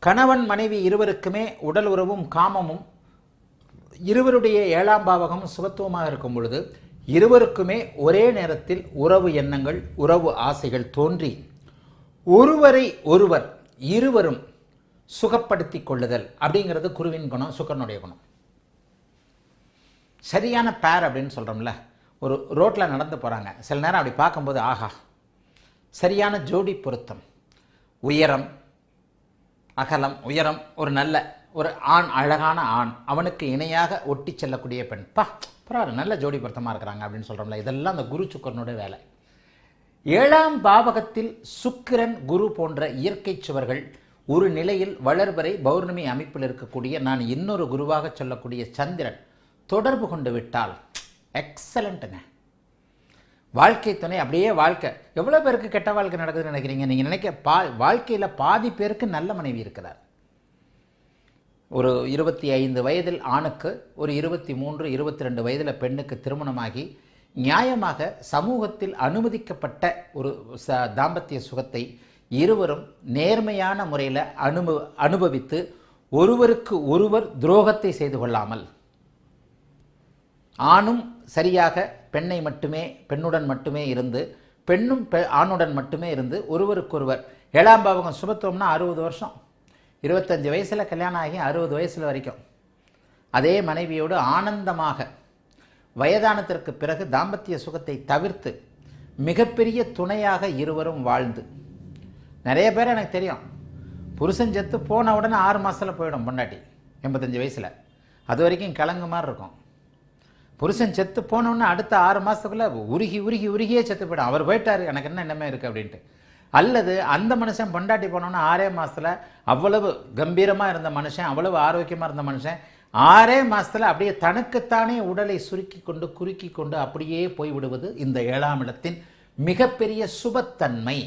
கணவன் மனைவி இருவருக்குமே உடல் உறவும் காமமும் இருவருடைய 7ஆம் பாவகமும் சுபத்துவமாக இருக்கும் பொழுது இருவருக்குமே ஒரே நேரத்தில் உறவு எண்ணங்கள் உறவு ஆசைகள் தோன்றி ஒருவரை ஒருவர் இருவரும் சுகப்படுத்தி கொள்ளுதல் அப்படிங்கிறது குருவின் குணம், சுக்கரனுடைய குணம். சரியான பேர் அப்படின்னு சொல்கிறோம்ல, ஒரு ரோட்டில் நடந்து போகிறாங்க, சில நேரம் அப்படி பார்க்கும்போது ஆஹா சரியான ஜோடி பொருத்தம், உயரம் அகலம் உயரம், ஒரு ஆண் அழகான ஆண், அவனுக்கு இணையாக ஒட்டி செல்லக்கூடிய பெண், பரவாயில்ல நல்ல ஜோடி பொருத்தமாக இருக்கிறாங்க அப்படின்னு சொல்கிறோம்ல, இதெல்லாம் அந்த குரு சுக்கரனுடைய வேலை. 7ஆம் பாவகத்தில் சுக்கிரன் குரு போன்ற இயற்கை சுவர்கள் ஒரு நிலையில் வளர்வரை பௌர்ணமி அமைப்பில் இருக்கக்கூடிய நான் இன்னொரு குருவாக சொல்லக்கூடிய சந்திரன் தொடர்பு கொண்டு விட்டால் எக்ஸலண்ட்டுங்க. வாழ்க்கை துணை அப்படியே வாழ்க்கை. எவ்வளோ பேருக்கு கெட்ட வாழ்க்கை நடக்குதுன்னு நினைக்கிறீங்க? நீங்கள் நினைக்க வாழ்க்கையில் பாதி பேருக்கு நல்ல மனைவி இருக்கிறார். ஒரு 25 வயதில் ஆணுக்கு, ஒரு 23, 22 வயதில் பெண்ணுக்கு திருமணமாகி நியாயமாக சமூகத்தில் அனுமதிக்கப்பட்ட ஒரு தாம்பத்திய சுகத்தை இருவரும் நேர்மையான முறையில் அனுபவித்து ஒருவருக்கு ஒருவர் துரோகத்தை செய்து கொள்ளாமல், ஆணும் சரியாக பெண்ணுடன் மட்டுமே இருந்து, பெண்ணும் ஆணுடன் மட்டுமே இருந்து ஒருவருக்கொருவர் 7ஆம் பாவகம் சுபத்துவம்னா 60 வருஷம், 25 வயசில் கல்யாணம் ஆகி 60 வயசில் வரைக்கும் அதே மனைவியோடு ஆனந்தமாக வயதானத்திற்கு பிறகு தாம்பத்திய சுகத்தை தவிர்த்து மிகப்பெரிய துணையாக இருவரும் வாழ்ந்து, நிறைய பேர் எனக்கு தெரியும், புருஷன் செத்து போன உடனே 6 மாதத்தில் போயிடும் பொண்டாட்டி 85 வயசில், அது வரைக்கும் கிழங்கு மாதிரி இருக்கும். புருஷன் செத்து போனோன்னு அடுத்த 6 மாதத்துக்குள்ளே உருகியே செத்து போய்டும். அவர் போயிட்டார், எனக்கு என்னமே இருக்குது அப்படின்ட்டு. அல்லது அந்த மனுஷன் பொண்டாட்டி போனோன்னு 6 மாதத்தில் அவ்வளவு கம்பீரமாக இருந்த மனுஷன், அவ்வளவு ஆரோக்கியமாக இருந்த மனுஷன் 6 மாதத்தில் அப்படியே தனக்குத்தானே உடலை குறுக்கி கொண்டு அப்படியே போய்விடுவது இந்த 7ஆம் இடத்தின் மிகப்பெரிய சுபத்தன்மை.